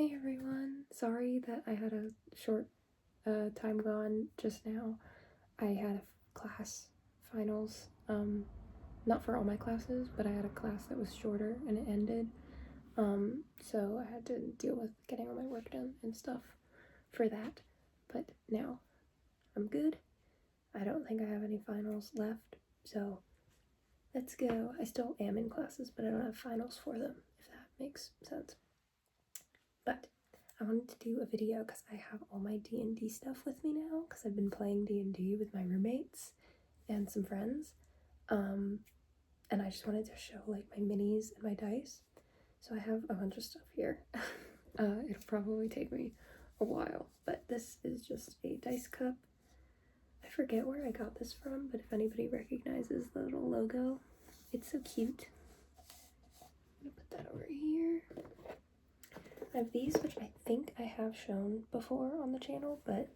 Hey everyone, sorry that I had a short time gone just now. I had a class finals, not for all my classes, but I had a class that was shorter and it ended. So I had to deal with getting all my work done and stuff for that. But now I'm good. I don't think I have any finals left, so let's go. I still am in classes, but I don't have finals for them, if that makes sense. But I wanted to do a video because I have all my D&D stuff with me now because I've been playing D&D with my roommates and some friends. And I just wanted to show like my minis and my dice. So I have a bunch of stuff here. It'll probably take me a while, but this is just a dice cup. I forget where I got this from, but if anybody recognizes the little logo, it's so cute. I'm gonna put that over here. I have these, which I think I have shown before on the channel, but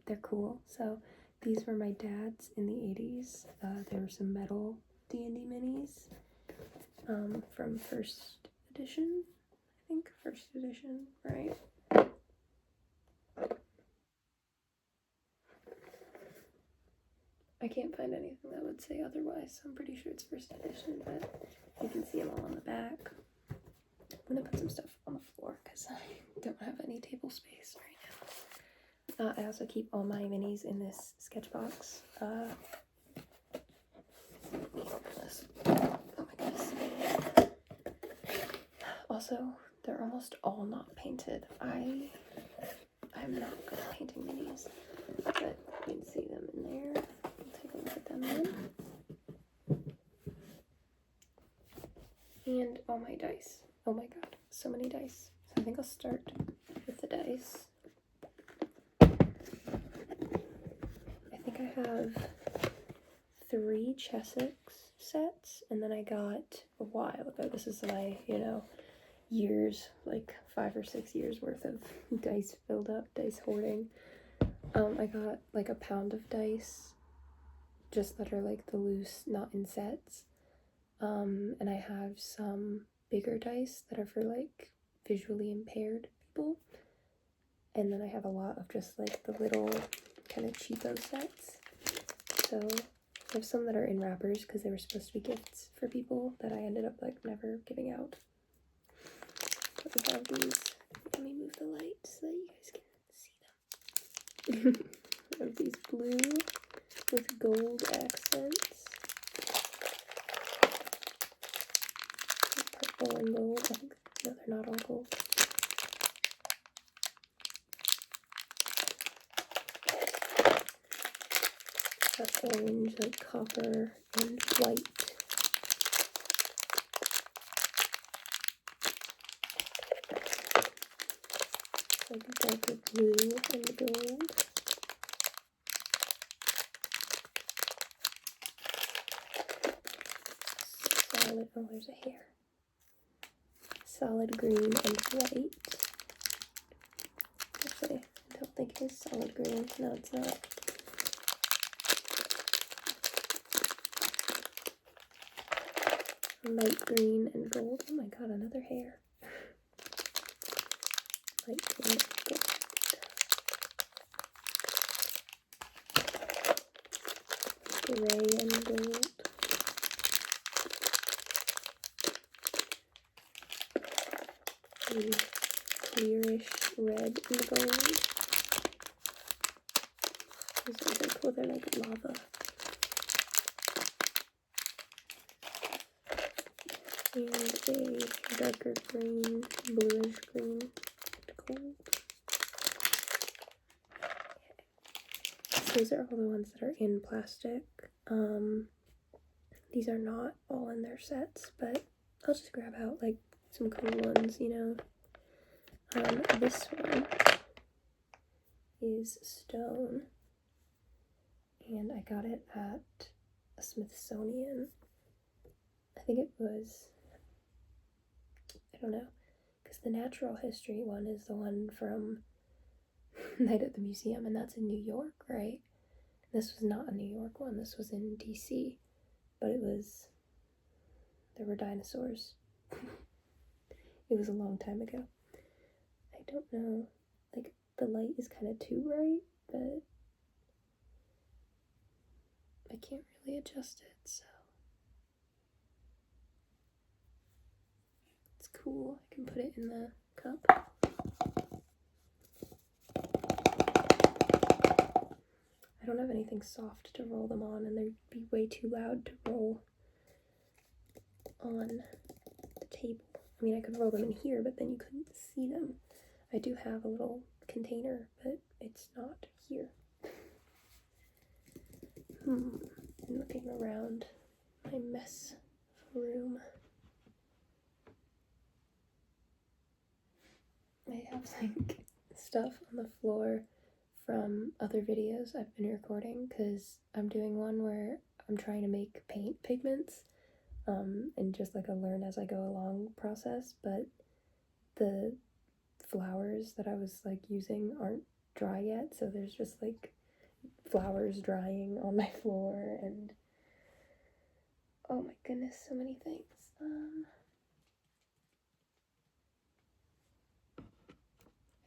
they're cool. So these were my dad's in the 80s. There were some metal D&D minis from first edition. I think first edition, right? I can't find anything that would say otherwise, so I'm pretty sure it's first edition, but you can see them all on the back. I'm gonna put some stuff on the floor because I don't have any table space right now. I also keep all my minis in this sketch box. Oh my goodness. Also, they're almost all not painted. I'm not good at painting minis, but you can see them in there. I'll take a look at them then. And all my dice. Oh my god, so many dice. So I think I'll start with the dice. I think I have 3 Chessex sets, and then I got a while ago. This is my, years, like 5 or 6 years worth of dice filled up, dice hoarding. I got like a pound of dice, just that are like the loose, not in sets. And I have some bigger dice that are for like visually impaired people. And then I have a lot of just like the little kind of cheapo sets. So I have some that are in wrappers because they were supposed to be gifts for people that I ended up like never giving out. But we have these. Let me move the light so that you guys can see them. I have these blue with gold accents. Purple and gold. I think, no, they're not all gold. Got orange, like copper, and white. Like darker blue and gold. Solid, oh, there's a hair. Solid green and white. Actually, I don't think it is solid green. No, it's not. Light green and gold. Oh my god, another hair. Light green and gold. Gray and gold. The clearish red and gold. These ones are cool, they're like lava. And a darker green, bluish green, gold. These are all the ones that are in plastic. These are not all in their sets, but I'll just grab out like some cool ones, This one is stone, and I got it at a Smithsonian. I think it was, I don't know, because the natural history one is the one from Night at the Museum, and that's in New York, right? This was not a New York one, this was in DC, but there were dinosaurs. It was a long time ago. I I don't know, like, the light is kind of too bright, but I can't really adjust it, so it's cool. I can put it in the cup. I don't have anything soft to roll them on, and they'd be way too loud to roll on the table. I mean, I could roll them in here, but then you couldn't see them. I do have a little container, but it's not here. I'm looking around my mess room. I have like stuff on the floor from other videos I've been recording, because I'm doing one where I'm trying to make paint pigments, and just like a learn as I go along process, but the flowers that I was like using aren't dry yet, so there's just like flowers drying on my floor, and oh my goodness, so many things.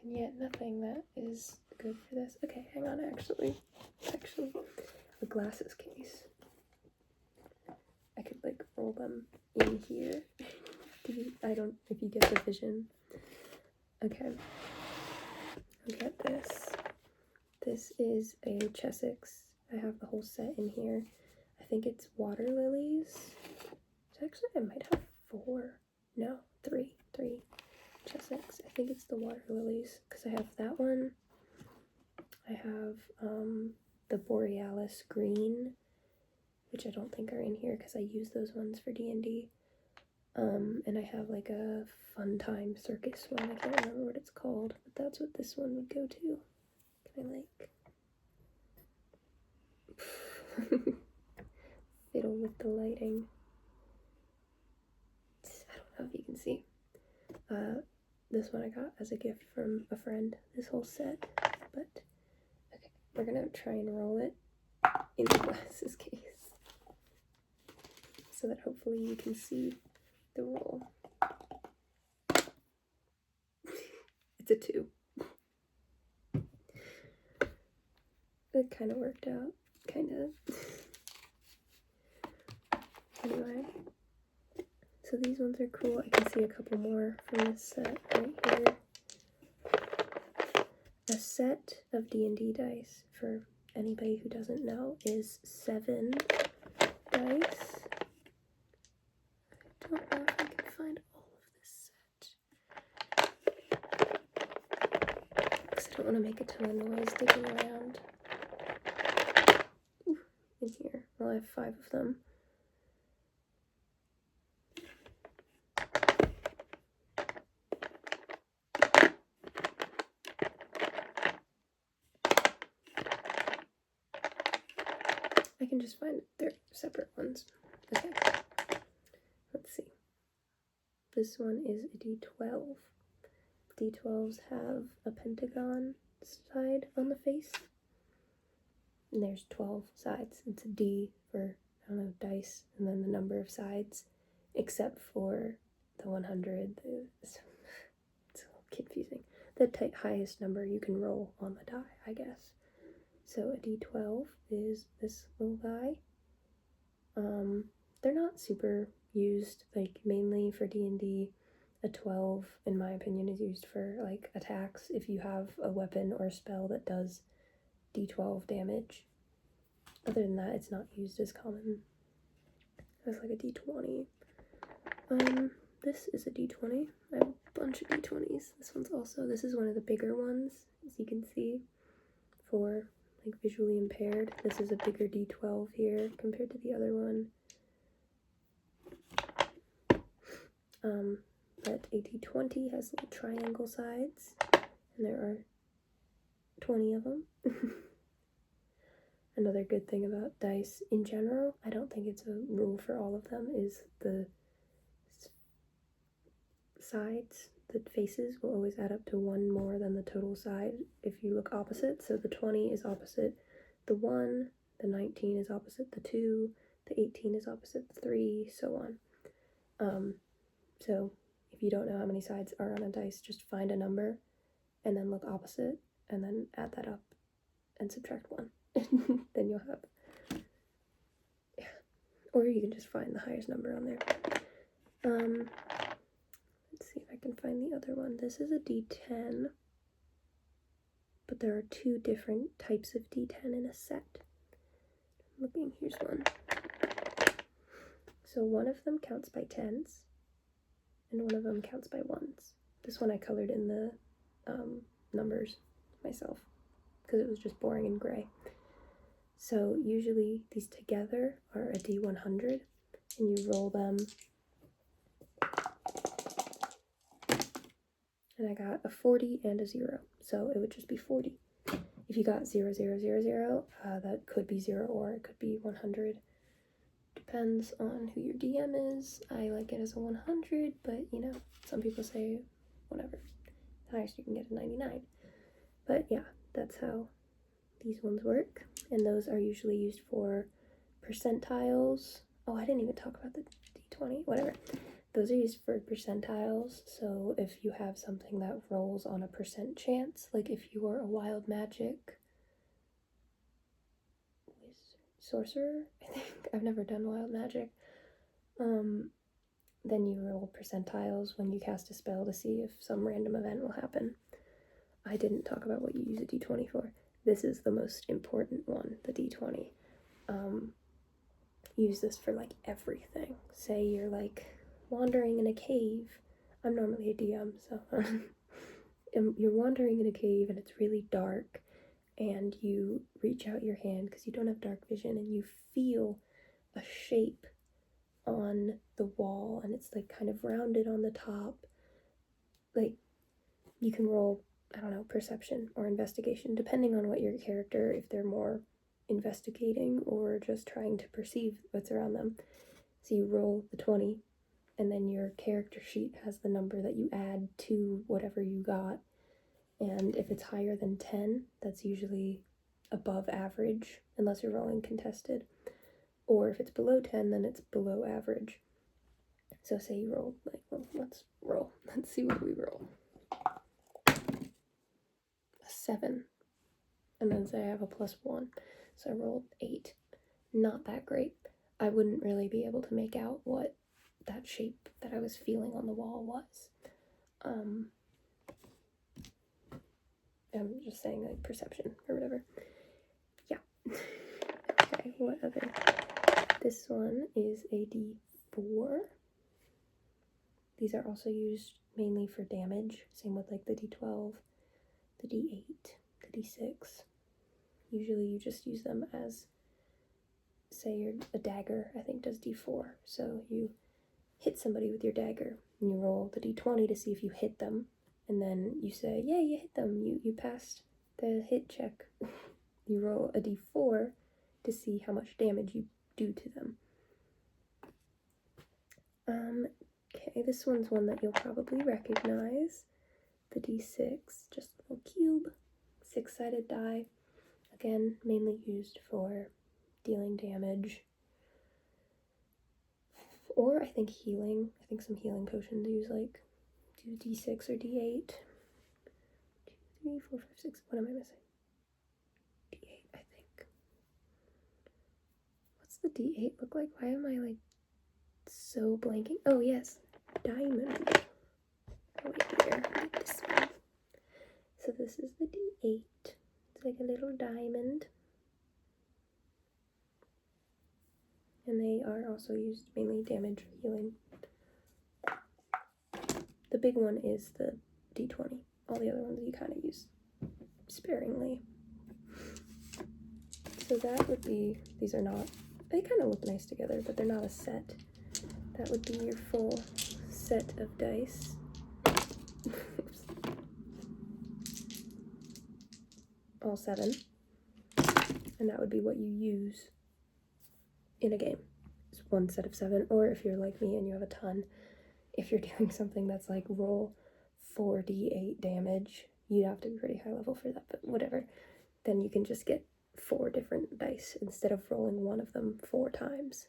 And yet nothing that is good for this. Okay, hang on, actually, the glasses case. I could like roll them in here. I don't, if you get the vision. Okay, look at this. This is a Chessex. I have the whole set in here. I think it's water lilies. So actually, I might have three Chessex. I think it's the water lilies, because I have that one. I have the Borealis green, which I don't think are in here because I use those ones for D&D. And I have like a Fun Time Circus one. I can't remember what it's called, but that's what this one would go to. Can I like fiddle with the lighting? I don't know if you can see. This one I got as a gift from a friend, this whole set, but okay, we're gonna try and roll it in the glasses case so that hopefully you can see the roll. It's a 2. It kind of worked out, kind of. Anyway, so these ones are cool. I can see a couple more from this set right here. A set of D&D dice, for anybody who doesn't know, is 7 dice. I don't know if I can find all of this set, because I don't want to make a ton of noise digging around in here. Well, I have 5 of them. I can just find their separate ones. Okay, let's see. This one is a D12. D12s have a pentagon side on the face, and there's 12 sides. It's a D for, I don't know, dice, and then the number of sides, except for the 100. It's a little confusing. The highest number you can roll on the die, I guess. So a D12 is this little guy. They're not super used, like, mainly for D&D. A 12, in my opinion, is used for, like, attacks. If you have a weapon or a spell that does D12 damage. Other than that, it's not used as common as, like, a D20. This is a D20. I have a bunch of D20s. This one's also, this is one of the bigger ones, as you can see, for, like, visually impaired. This is a bigger D12 here compared to the other one. But a D20 has little triangle sides, and there are 20 of them. Another good thing about dice in general, I don't think it's a rule for all of them, is the sides, the faces will always add up to 1 more than the total side if you look opposite. So the 20 is opposite the 1, the 19 is opposite the 2, the 18 is opposite the 3, so on. So if you don't know how many sides are on a dice, just find a number and then look opposite, and then add that up and subtract 1. Then you'll have, yeah. Or you can just find the highest number on there. Let's see if I can find the other one. This is a D10, but there are 2 different types of D10 in a set. Looking, here's one. So one of them counts by 10s, and one of them counts by 1s. This one I colored in the numbers myself, because it was just boring and gray. So usually these together are a D100, and you roll them. And I got a 40 and a 0, so it would just be 40. If you got 0, 0, 0, 0, that could be 0 or it could be 100. Depends on who your DM is. I like it as a 100, but you know, some people say whatever. The highest you can get is 99. But yeah, that's how these ones work. And those are usually used for percentiles. Oh, I didn't even talk about the D20, whatever. Those are used for percentiles, so if you have something that rolls on a percent chance, like if you are a wild magic sorcerer, I think, I've never done wild magic, then you roll percentiles when you cast a spell to see if some random event will happen. I didn't talk about what you use a D20 for. This is the most important one, the D20. Use this for like everything. Say you're like wandering in a cave. I'm normally a DM, so you're wandering in a cave and it's really dark, and you reach out your hand because you don't have dark vision, and you feel a shape on the wall, and it's like kind of rounded on the top. Like, you can roll, I don't know, perception or investigation, depending on what your character, if they're more investigating or just trying to perceive what's around them. So you roll the 20, and then your character sheet has the number that you add to whatever you got. And if it's higher than 10, that's usually above average, unless you're rolling contested. Or if it's below 10, then it's below average. So say you roll, like, well, let's roll. Let's see what we roll. A 7. And then say I have a +1. So I rolled 8. Not that great. I wouldn't really be able to make out what that shape that I was feeling on the wall was. I'm just saying, like, perception or whatever. Yeah. Okay, what other? This one is a D4. These are also used mainly for damage. Same with like the D12, the D8, the D6. Usually you just use them as, say you're a dagger, I think does D4. So you hit somebody with your dagger, and you roll the D20 to see if you hit them, and then you say, yeah, you hit them, you passed the hit check. You roll a D4 to see how much damage you do to them. Okay, this one's one that you'll probably recognize. The D6, just a little cube, 6-sided die. Again, mainly used for dealing damage. Or I think healing. I think some healing potions use like do D6 or D8. 2, 3, 4, 5, 6. What am I missing? D8, I think. What's the D8 look like? Why am I like so blanking? Oh yes, diamond. Oh wait, here. This one. So this is the D8. It's like a little diamond. And they are also used mainly damage healing. The big one is the D20. All the other ones you kind of use sparingly. So that would be, these are not, they kind of look nice together, but they're not a set. That would be your full set of dice. Oops. All 7. And that would be what you use in a game. It's one set of 7, or if you're like me and you have a ton, if you're doing something that's like roll 4d8 damage, you'd have to be pretty high level for that, but whatever. Then you can just get 4 different dice instead of rolling one of them 4 times.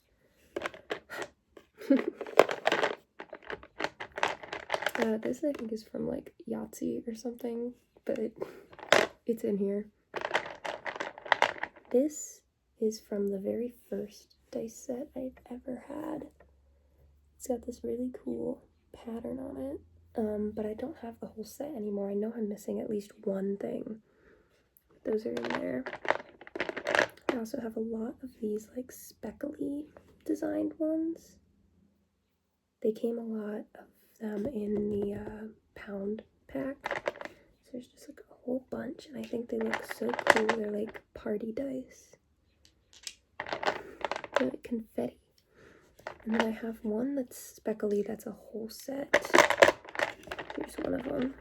This I think is from like Yahtzee or something, but it's in here. This is from the very first dice set I've ever had. It's got this really cool pattern on it, but I don't have the whole set anymore. I know I'm missing at least one thing. Those are in there. I also have a lot of these like speckly designed ones. They came a lot of them in the pound pack. So there's just like a whole bunch, and I think they look so cool. They're like party dice. They're like confetti. And then I have one that's speckly, that's a whole set. Here's one of them.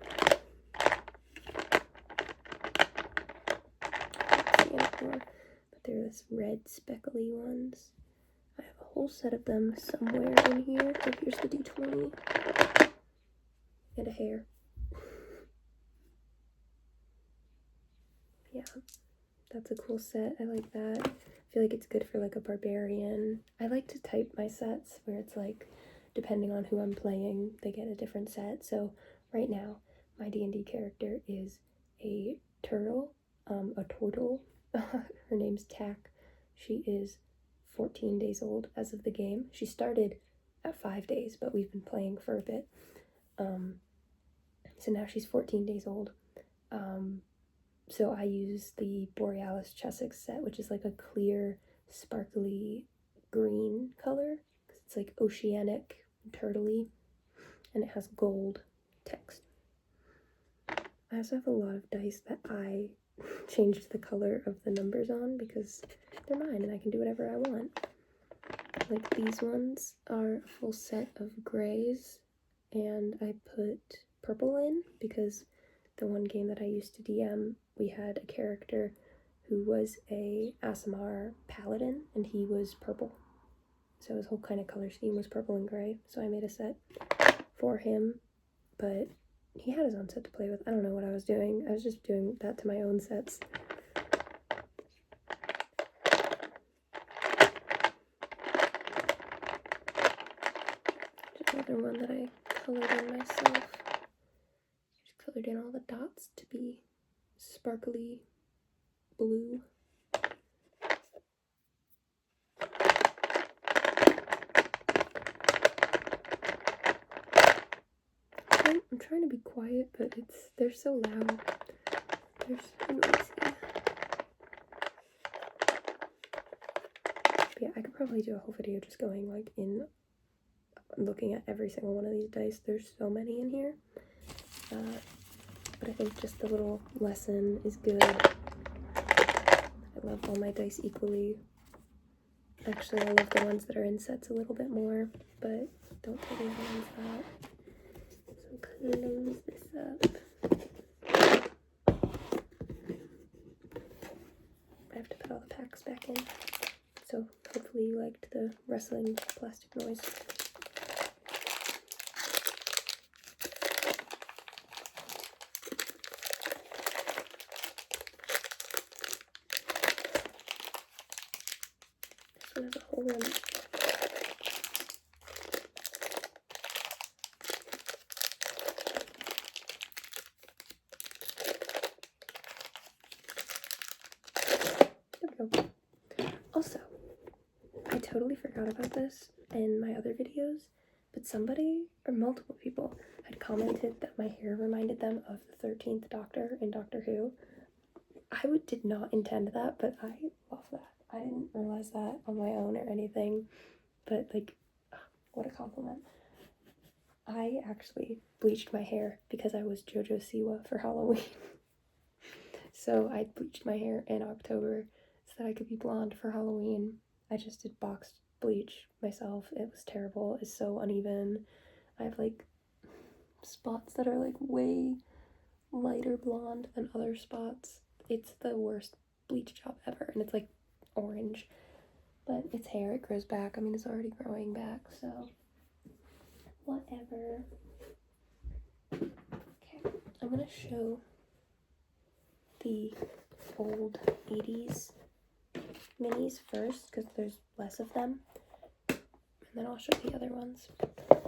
But they're this red speckly ones. I have a whole set of them somewhere in here. Oh, here's the D20. And a hair. Yeah, that's a cool set. I like that. I feel like it's good for like a barbarian. I like to type my sets where it's like, depending on who I'm playing, they get a different set. So right now, my D&D character is a turtle, a turtle. Her name's Tack. She is 14 days old as of the game. She started at 5 days, but we've been playing for a bit. So now she's 14 days old. So I use the Borealis Chessex set, which is like a clear, sparkly green color. It's like oceanic, turtley, and it has gold text. I also have a lot of dice that I changed the color of the numbers on because they're mine and I can do whatever I want. Like these ones are a full set of grays, and I put purple in because the one game that I used to DM, we had a character who was a Aasimar paladin, and he was purple. So his whole kind of color scheme was purple and gray. So I made a set for him, but he had his own set to play with. I don't know what I was doing. I was just doing that to my own sets. Just another one that I colored in myself. Just colored in all the dots to be sparkly blue. I'm trying to be quiet, but they're so loud. They're so noisy. But yeah, I could probably do a whole video just going like in looking at every single one of these dice. There's so many in here. But I think just the little lesson is good. I love all my dice equally. Actually, I love the ones that are in sets a little bit more, but don't tell the other ones that. So close this up. I have to put all the packs back in. So hopefully you liked the rustling plastic noise. This one has a hole in it. Also, I totally forgot about this in my other videos, but somebody, or multiple people, had commented that my hair reminded them of the 13th Doctor in Doctor Who. I did not intend that, but I love that. I didn't realize that on my own or anything, but like, what a compliment. I actually bleached my hair because I was JoJo Siwa for Halloween. So I bleached my hair in October so that I could be blonde for Halloween. I just did box bleach myself. It was terrible. It's so uneven. I have like spots that are like way lighter blonde than other spots. It's the worst bleach job ever, and it's like orange. But it's hair, it grows back. I mean, it's already growing back, so whatever. Okay, I'm gonna show the old 80s minis first because there's less of them, and then I'll show the other ones.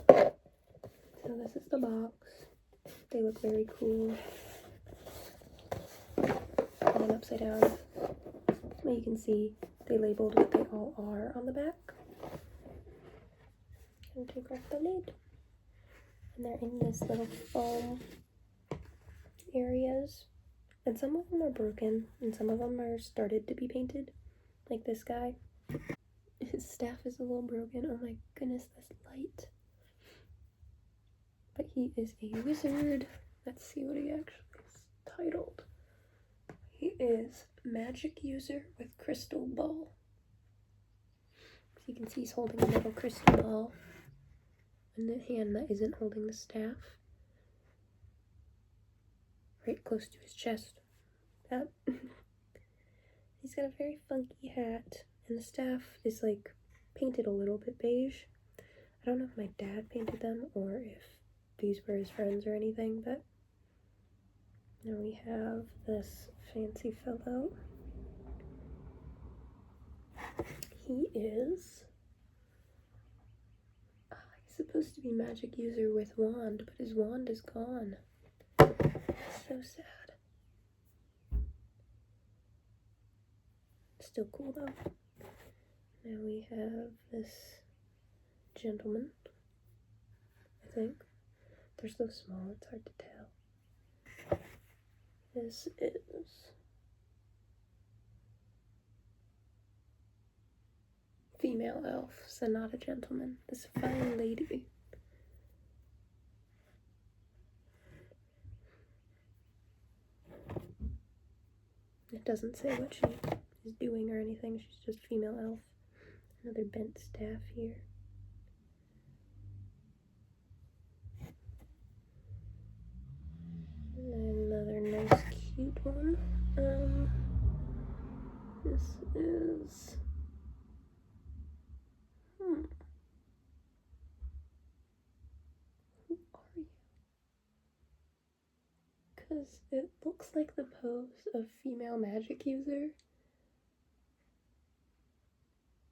So this is the box. They look very cool. and then upside down. So you can see they labeled what they all are on the back. And take off the lid. And they're in this little foam areas. And some of them are broken, and some of them are started to be painted, like this guy. His staff is a little broken. Oh my goodness, this light. But he is a wizard. Let's see what he actually is titled. He is Magic User with Crystal Ball. So you can see he's holding a little crystal ball in the hand that isn't holding the staff. Right close to his chest. That. He's got a very funky hat, and the staff is like painted a little bit beige. I don't know if my dad painted them or if these were his friends or anything, but now we have this fancy fellow. He is he's supposed to be magic user with wand, but his wand is gone. So sad. Still cool though. Now we have this gentleman, I think. They're so small, it's hard to tell. This is female elf, so not a gentleman. This fine lady. It doesn't say what she is doing or anything, she's just female elf. Another bent staff here. And another nice cute one. This is who are you? Because it looks like the pose of female magic user,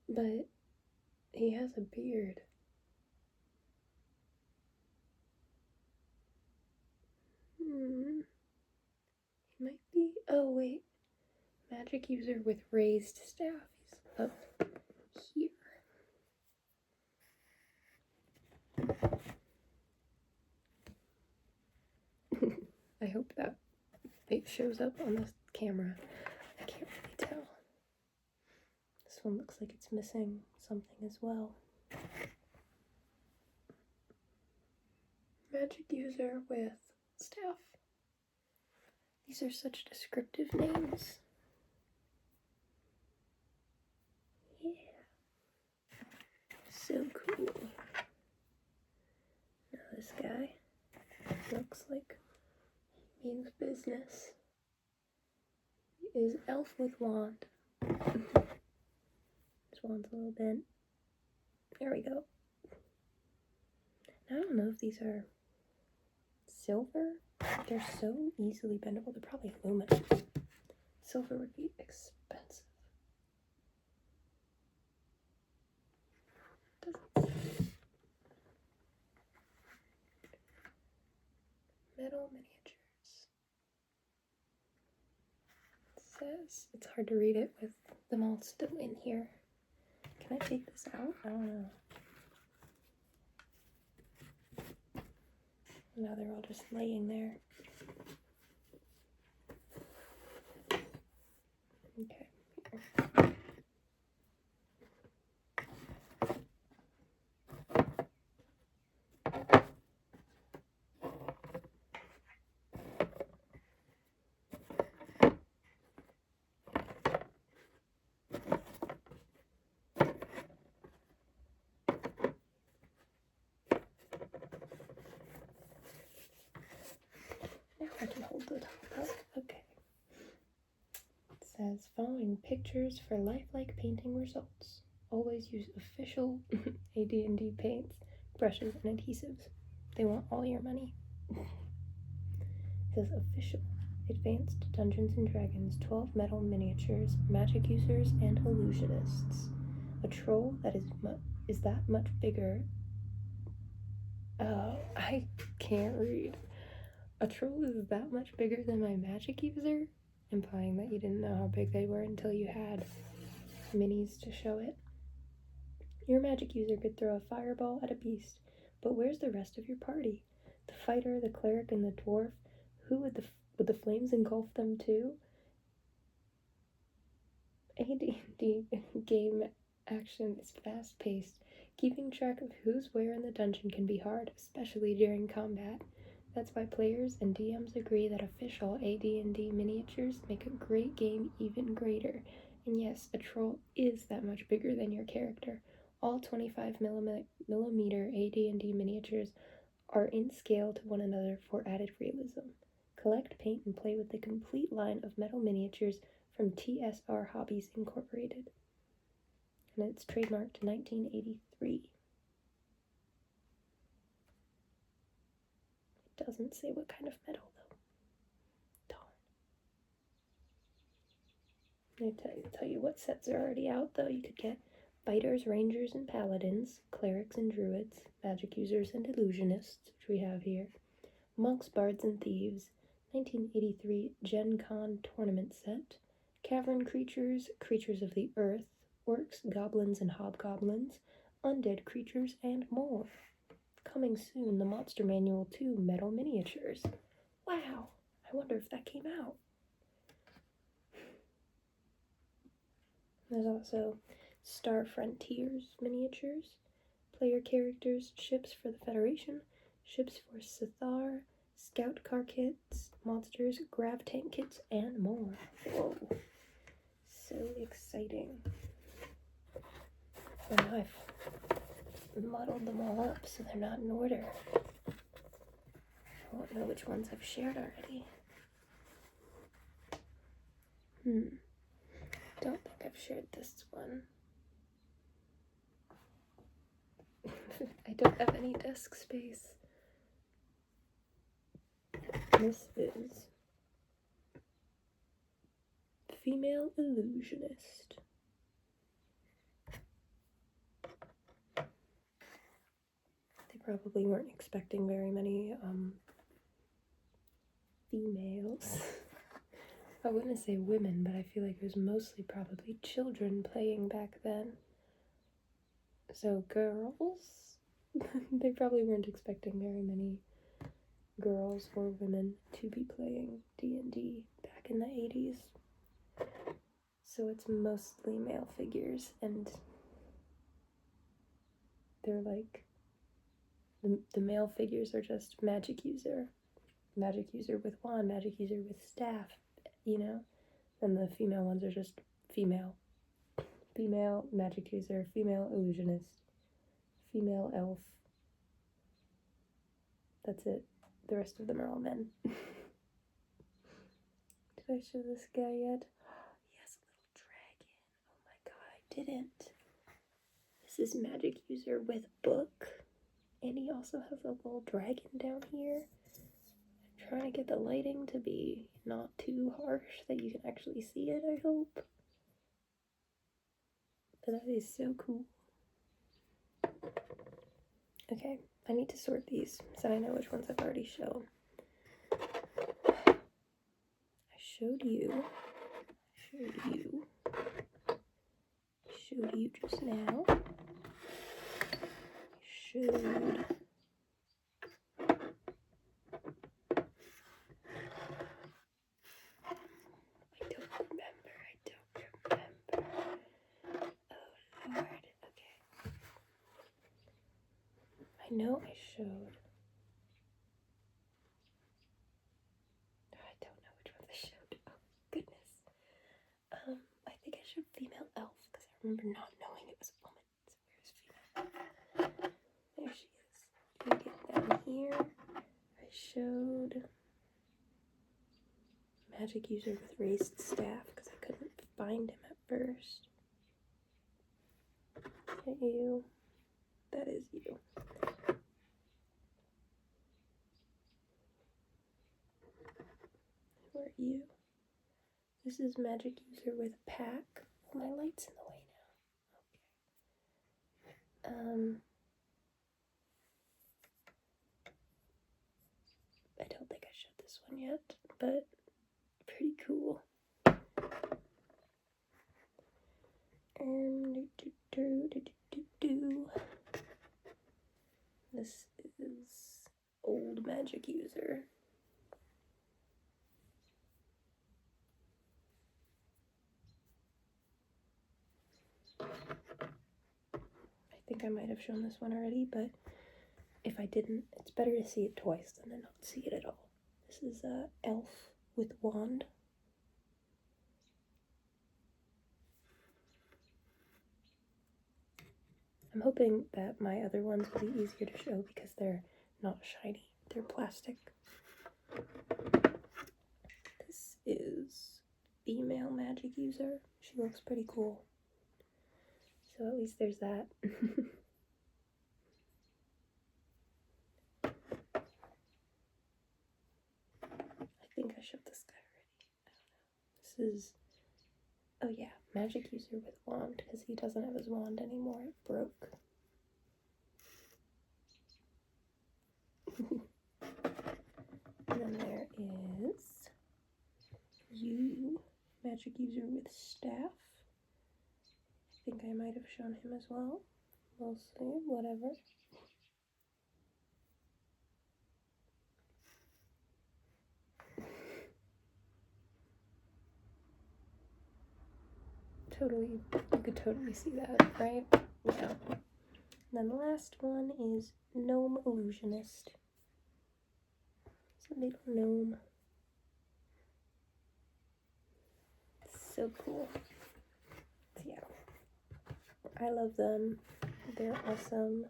but he has a beard. He might be, oh wait, magic user with raised staff. He's up here. I hope that it shows up on the camera. I can't really tell. This one looks like it's missing something as well. Magic user with staff. These are such descriptive names. Yeah. So cool. Now this guy looks like he means business. He is elf with wand. His wand's a little bent. There we go. I don't know if these are silver. They're so easily bendable. They're probably aluminum. Silver would be expensive. Metal miniatures. It says, it's hard to read it with them all still in here. Can I take this out? I don't know. Now they're all just laying there. Okay. Now I can hold the top up. Okay. It says, following pictures for lifelike painting results. Always use official AD&D paints, brushes, and adhesives. They want all your money. It says official. Advanced Dungeons & Dragons, 12 metal miniatures, magic users, and illusionists. A troll that is that much bigger. Oh, I can't read. A troll is that much bigger than my magic user? implying that you didn't know how big they were until you had minis to show it. Your magic user could throw a fireball at a beast, but where's the rest of your party? The fighter, the cleric, and the dwarf? Who would the flames engulf them too? AD&D game action is fast-paced. Keeping track of who's where in the dungeon can be hard, especially during combat. That's why players and DMs agree that official AD&D miniatures make a great game even greater. And yes, a troll is that much bigger than your character. All 25mm AD&D miniatures are in scale to one another for added realism. Collect, paint, and play with the complete line of metal miniatures from TSR Hobbies Incorporated. And it's trademarked 1983. It doesn't say what kind of metal, though. Darn. They tell you what sets are already out, though. You could get fighters, rangers, and paladins, clerics and druids, magic users and illusionists, which we have here, monks, bards, and thieves, 1983 Gen Con tournament set, cavern creatures, creatures of the earth, orcs, goblins, and hobgoblins, undead creatures, and more. Coming soon, the Monster Manual 2 metal miniatures. Wow, I wonder if that came out. There's also Star Frontiers miniatures, player characters, ships for the Federation, ships for Sithar, scout car kits, monsters, grav tank kits, and more. Whoa, so exciting. And I've muddled them all up so they're not in order. I won't know which ones I've shared already. Don't think I've shared this one. I don't have any desk space. This is Female Illusionist. They probably weren't expecting very many females. I wouldn't say women, but I feel like it was mostly probably children playing back then. So girls, they probably weren't expecting very many girls or women to be playing D&D back in the 80s. So it's mostly male figures, and they're like, the male figures are just magic user with wand, magic user with staff, you know? And the female ones are just female magic user, female illusionist, female elf. That's it. The rest of them are all men. Did I show this guy yet? He has a little dragon. Oh my god, I didn't. This is magic user with book. And he also has a little dragon down here. I'm trying to get the lighting to be not too harsh that you can actually see it, I hope. But that is so cool. Okay, I need to sort these so I know which ones I've already shown. I showed you just now. I don't remember. Oh Lord, okay. I know I showed. I don't know which ones I showed. Oh, goodness. I think I showed female elf because I remember not knowing it was a woman. So where's female? There she is. You get down here. I showed magic user with raised staff because I couldn't find him at first. Okay, you. That is you. Who are you? This is magic user with pack. Oh, my light's in the way now. Okay. I don't think I showed this one yet, but pretty cool. This is old magic user. I think I might have shown this one already, but if I didn't, it's better to see it twice than to not see it at all. This is Elf with Wand. I'm hoping that my other ones will be easier to show because they're not shiny, they're plastic. This is female magic user. She looks pretty cool. So at least there's that. I think I showed this guy already. I don't know. This is, oh yeah, magic user with wand, because he doesn't have his wand anymore. It broke. And then there is you, magic user with staff. I think I might have shown him as well. We'll see, whatever. Totally, you could totally see that, right? Yeah. And then the last one is Gnome Illusionist. It's a little gnome. It's so cool. So yeah, I love them. They're awesome.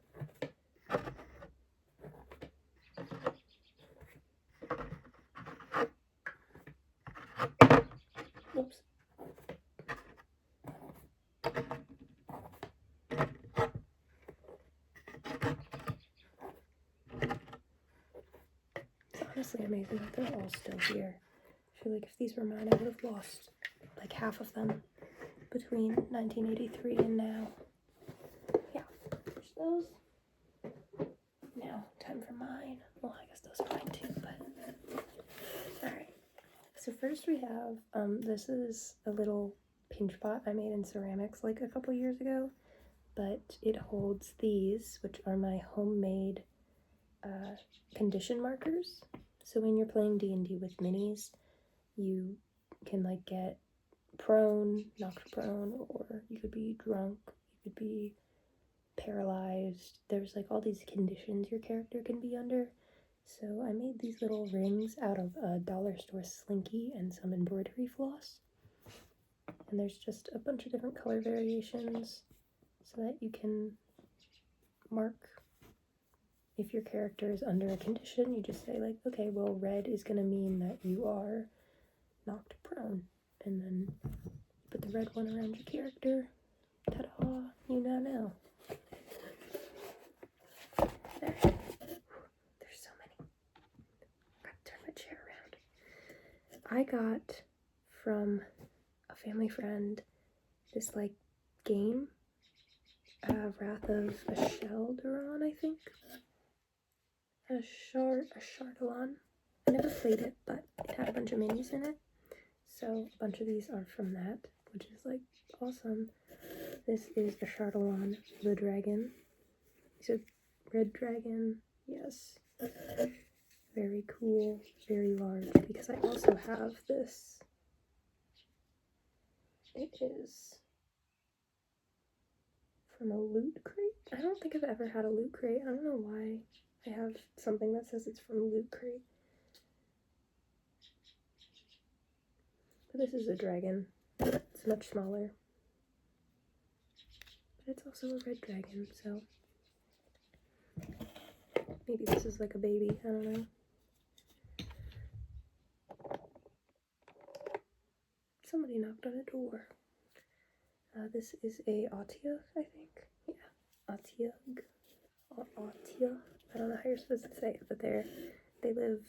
Oops. It's honestly amazing that they're all still here. I feel like if these were mine, I would have lost like half of them between 1983 and now. Yeah, there's those. Now, time for mine. Well, I guess those are mine too, but alright. So first we have, this is a little pinch pot I made in ceramics like a couple years ago, but it holds these, which are my homemade condition markers. So when you're playing D&D with minis, you can like get prone, knocked prone, or you could be drunk, you could be paralyzed. There's like all these conditions your character can be under. So I made these little rings out of a dollar store slinky and some embroidery floss. And there's just a bunch of different color variations so that you can mark if your character is under a condition. You just say like, okay, well, red is going to mean that you are knocked prone. And then put the red one around your character. Ta-da! You now know. There. There's so many. Gotta turn my chair around. I got from a family friend this like game, Wrath of Asheldaron, I think. Ashardalon. I never played it, but it had a bunch of minis in it. So a bunch of these are from that, which is like awesome. This is Ashardalon the dragon. He's a red dragon. Yes. Very cool, very large, because I also have this. It is from a loot crate. I don't think I've ever had a loot crate. I don't know why I have something that says it's from a loot crate. But this is a dragon. It's much smaller. But it's also a red dragon, so maybe this is like a baby. I don't know. Somebody knocked on a door. This is a Atia, I think. Yeah, Atiag. Or Atia. I don't know how you're supposed to say it, but they live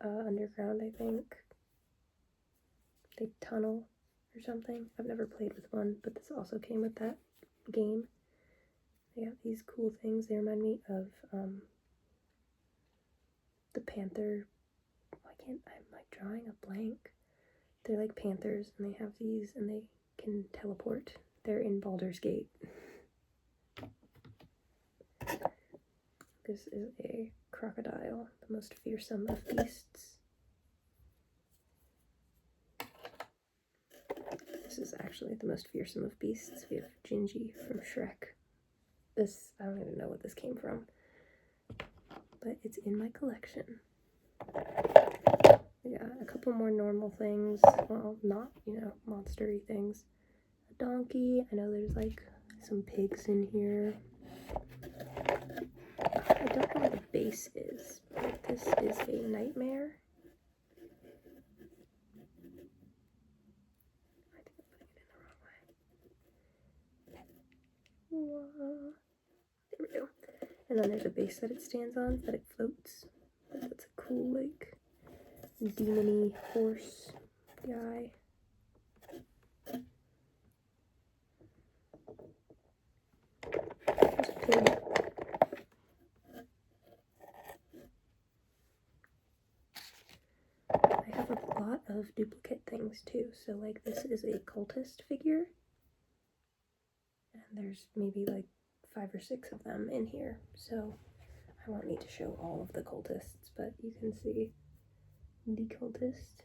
underground, I think. They tunnel or something. I've never played with one, but this also came with that game. They have these cool things. They remind me of the panther. I'm like drawing a blank. They're like panthers, and they have these, and they can teleport. they're in Baldur's Gate. This is a crocodile, the most fearsome of beasts. This is actually the most fearsome of beasts. We have Gingy from Shrek. This, I don't even know what this came from, but it's in my collection. Yeah, a couple more normal things. Well, not, you know, monster-y things. A donkey. I know there's like some pigs in here. I don't know what the base is, but this is a nightmare. I think I'm putting it in the wrong way. There we go. And then there's a base that it stands on, that it floats. That's a cool, like, demon-y horse guy. There's a pig. I have a lot of duplicate things too. So like this is a cultist figure. And there's maybe like 5 or 6 of them in here. So I won't need to show all of the cultists, but you can see the cultist.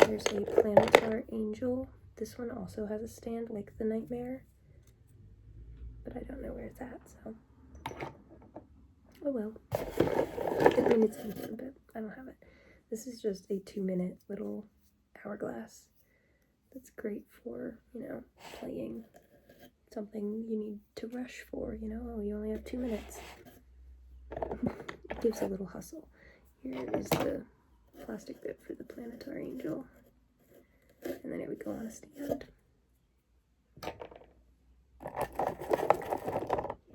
There's a planetar angel. This one also has a stand like the nightmare, but I don't know where it's at, so oh well. I mean, it's in here, but I don't have it. This is just a 2-minute little hourglass that's great for, you know, playing something you need to rush for, you know. Oh, you only have 2 minutes. It gives a little hustle. Here is the plastic bit for the planetar angel, and then it would go on a stand.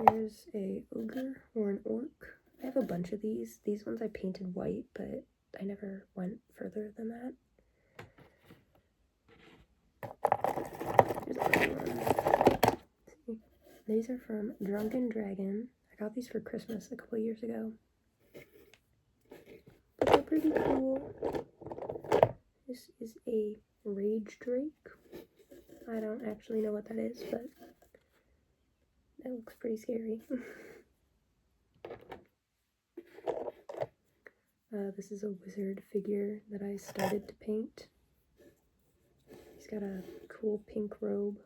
Here's a ogre or an orc. I have a bunch of these. These ones I painted white, but I never went further than that. Here's another one. See? These are from Drunken Dragon. I got these for Christmas a couple years ago. But they're pretty cool. This is a Rage Drake. I don't actually know what that is, but that looks pretty scary. This is a wizard figure that I started to paint. He's got a cool pink robe.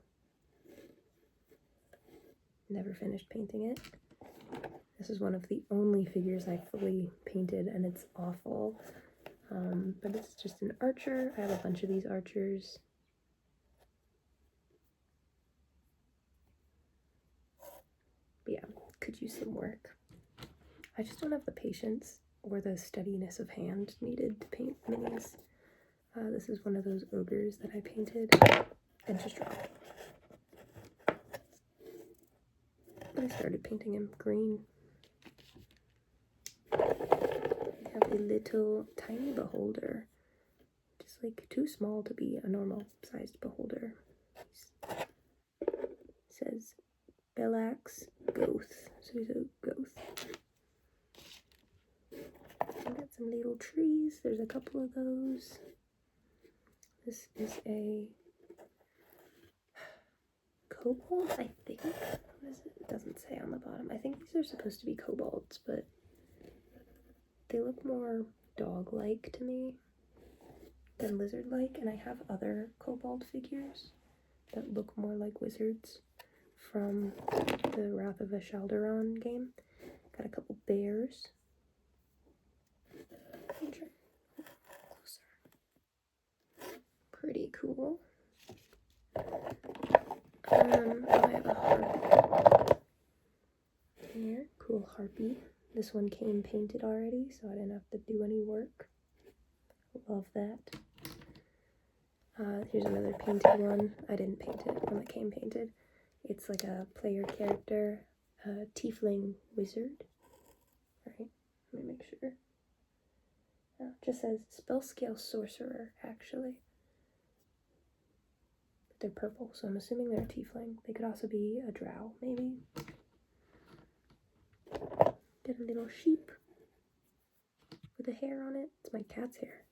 Never finished painting it. This is one of the only figures I fully painted, and it's awful. But it's just an archer. I have a bunch of these archers. But yeah, could use some work. I just don't have the patience or the steadiness of hand needed to paint minis. This is one of those ogres that I painted and just dropped. I started painting him green. I have a little tiny beholder, just like too small to be a normal sized beholder. It says Bellax Goth, so he's a goth. I got some little trees. There's a couple of those. This is a kobold, I think. What is it? It doesn't say on the bottom. I think these are supposed to be kobolds, but they look more dog-like to me than lizard-like, and I have other kobold figures that look more like wizards from the Wrath of Ashaldur'an game. Got a couple bears. Closer. Pretty cool. I have a harp here. Cool harpy. This one came painted already, so I didn't have to do any work. Love that. Here's another painted one. I didn't paint it, one that came painted. It's like a player character, tiefling wizard. Alright, let me make sure. Oh, it just says spell scale sorcerer, actually. But they're purple, so I'm assuming they're a tiefling. They could also be a drow, maybe. Got a little sheep with a hair on it. It's my cat's hair.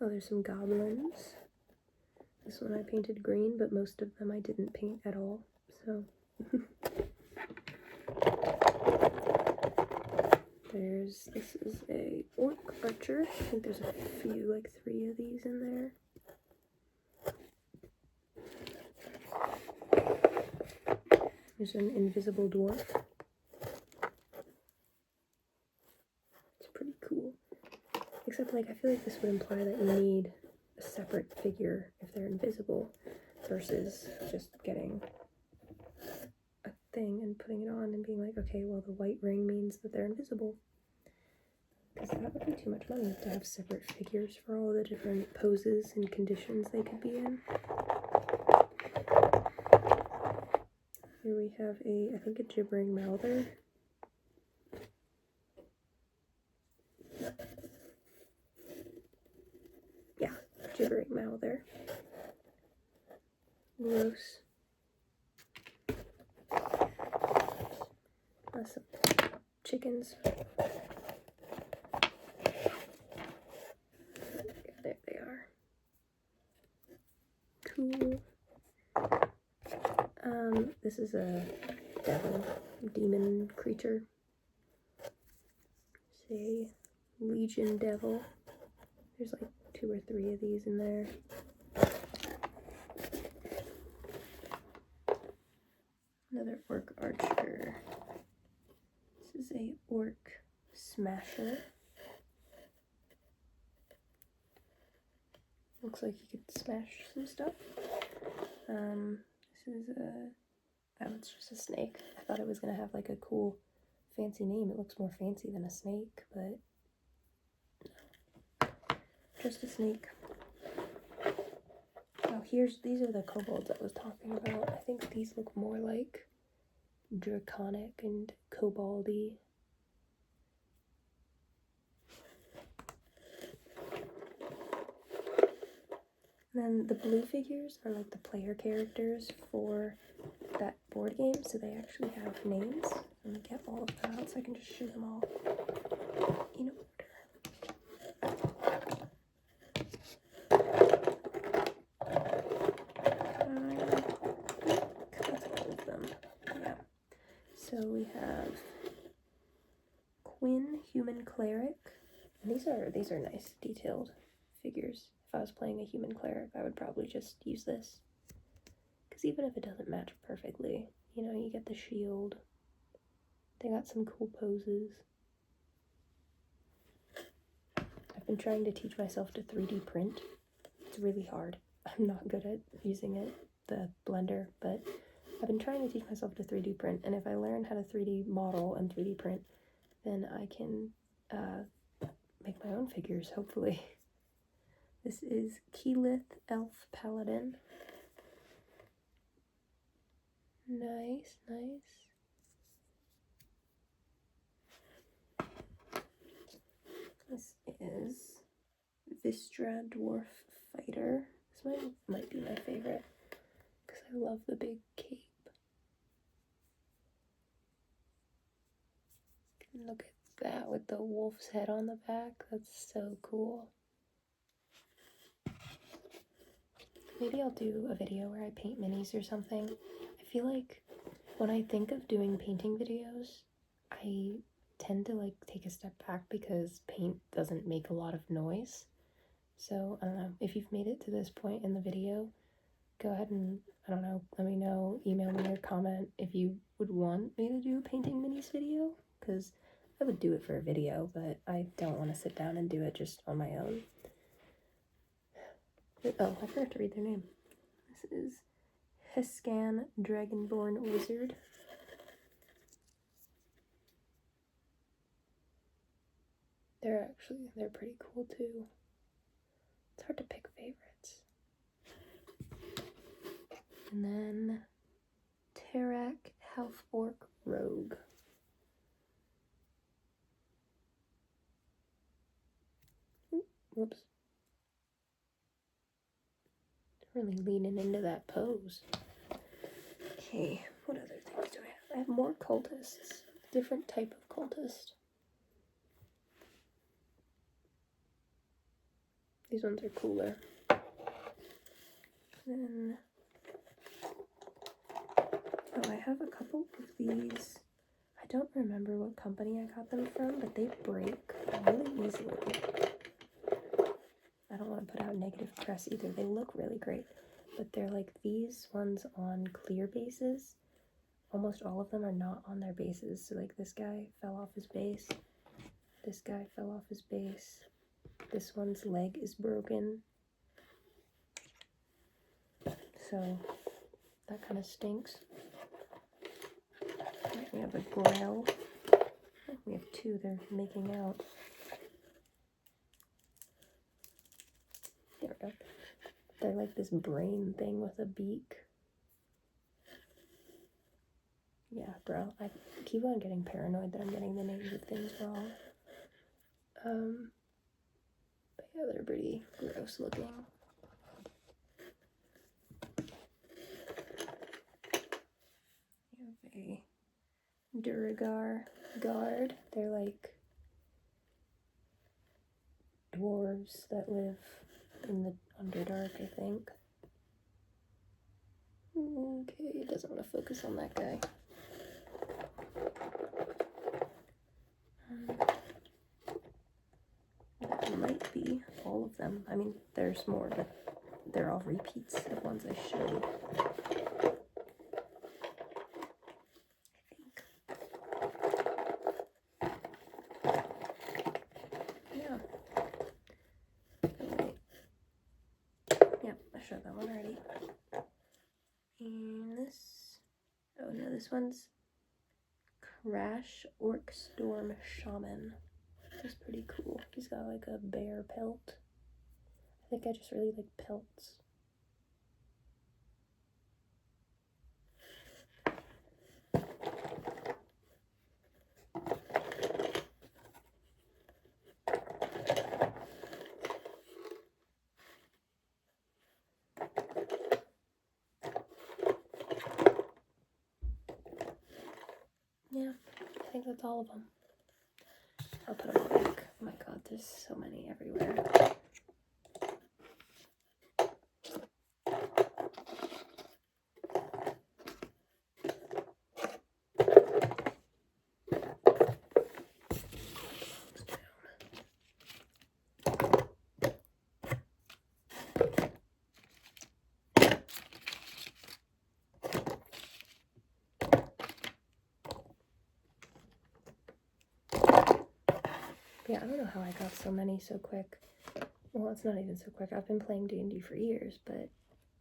Oh, there's some goblins. This one I painted green, but most of them I didn't paint at all, so. This is a orc archer. I think there's a few, like 3 of these in there. There's an invisible dwarf. It's pretty cool. Except, like, I feel like this would imply that you need a separate figure if they're invisible versus just getting a thing and putting it on and being like, okay, well, the white ring means that they're invisible. Because that would be too much money to have separate figures for all the different poses and conditions they could be in. Here we have I think a gibbering mouther. Yeah, gibbering mouther. Gross. Some chickens. There they are. Cool. This is a demon creature. It's a legion devil. There's like 2 or 3 of these in there. Another orc archer. This is a orc smasher. Looks like you could smash some stuff. This is oh, it's just a snake. I thought it was gonna have like a cool fancy name. It looks more fancy than a snake, but no. Just a snake. Oh, these are the kobolds I was talking about. I think these look more like draconic and koboldy. Then the blue figures are like the player characters for that board game, so they actually have names. Let me get all of them out so I can just show them all in order. Couple of them. Yeah. So we have Quinn, human cleric. And these are nice, detailed figures. If I was playing a human cleric, I would probably just use this. Because even if it doesn't match perfectly, you know, you get the shield. They got some cool poses. I've been trying to teach myself to 3D print. It's really hard. I'm not good at using the Blender, but I've been trying to teach myself to 3D print, and if I learn how to 3D model and 3D print, then I can make my own figures, hopefully. This is Keyleth, Elf Paladin. Nice, nice. This is Vistra, Dwarf Fighter. This might be my favorite, because I love the big cape. Look at that with the wolf's head on the back. That's so cool. Maybe I'll do a video where I paint minis or something. I feel like when I think of doing painting videos, I tend to like take a step back because paint doesn't make a lot of noise. So I don't know, if you've made it to this point in the video, go ahead and, I don't know, let me know, email me or comment if you would want me to do a painting minis video, because I would do it for a video, but I don't want to sit down and do it just on my own. Oh, I forgot to read their name. This is Hescan, Dragonborn Wizard. They're pretty cool too. It's hard to pick favorites. And then Tarak, Half Orc Rogue. Ooh, whoops. Really leaning into that pose. Okay, what other things do I have? I have more cultists. Different type of cultist. These ones are cooler. Then, oh, I have a couple of these. I don't remember what company I got them from, but they break really easily. I don't want to put out negative press either. They look really great, but they're like these ones on clear bases. Almost all of them are not on their bases. So like this guy fell off his base. This guy fell off his base. This one's leg is broken. So that kind of stinks. We have a grail. We have two, they're making out. There we go. They're like this brain thing with a beak. Yeah, bro, I keep on getting paranoid that I'm getting the names of things wrong. But yeah, they're pretty gross looking. You have a Duragar guard. They're like dwarves that live in the Underdark, I think. Okay, it doesn't want to focus on that guy. That might be all of them. I mean, there's more, but they're all repeats of ones I showed. Yeah. Alright. Yep, I showed that one already. And this, oh no, this one's Crash Orc Storm Shaman. That's pretty cool. He's got like a bear pelt. I think I just really like pelts. Yeah, I think that's all of them. I'll put them all back. Oh my god, there's so many everywhere. Yeah, I don't know how I got so many so quick. Well, it's not even so quick. I've been playing D&D for years, but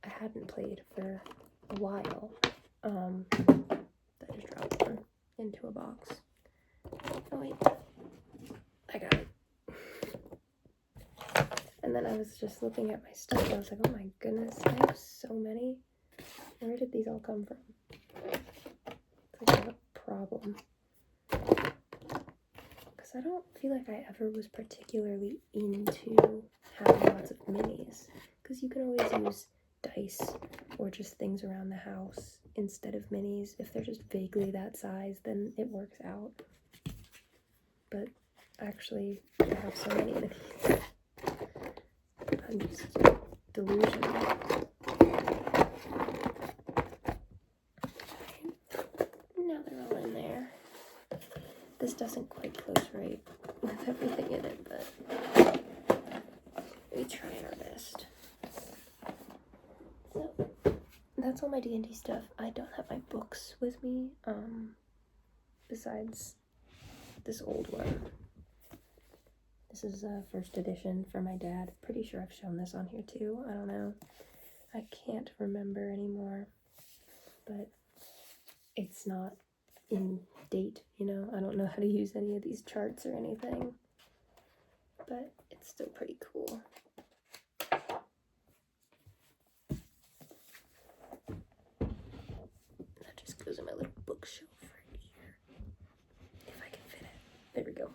I hadn't played for a while. I just dropped one into a box. Oh wait, I got it. And then I was just looking at my stuff. I was like, oh my goodness, I have so many. Where did these all come from? It's like I have a problem. Because I don't feel like I ever was particularly into having lots of minis. Because you can always use dice or just things around the house instead of minis. If they're just vaguely that size, then it works out. But actually, I have so many minis. I'm just delusional. Now they're all in there. This doesn't quite close right with everything in it, but we try our best. So that's all my D&D stuff. I don't have my books with me, besides this old one. This is a first edition for my dad. Pretty sure I've shown this on here too. I don't know. I can't remember anymore, but it's not in date, you know? I don't know how to use any of these charts or anything, but it's still pretty cool. That just goes in my little bookshelf right here, if I can fit it. There we go.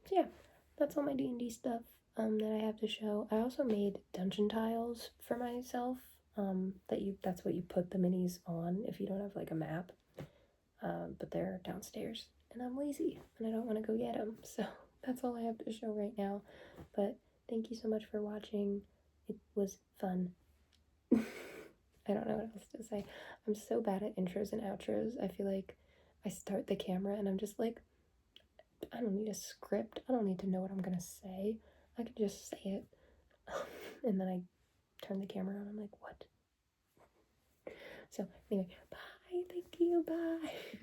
So yeah, that's all my D&D stuff that I have to show. I also made dungeon tiles for myself. That's what you put the minis on if you don't have like a map. But they're downstairs and I'm lazy and I don't want to go get them, so that's all I have to show right now. But thank you so much for watching. It was fun. I don't know what else to say. I'm so bad at intros and outros. I feel like I start the camera and I'm just like, I don't need a script. I don't need to know what I'm gonna say. I can just say it. And then I turn the camera on. I'm like, what? So, anyway, bye. Thank you. Bye.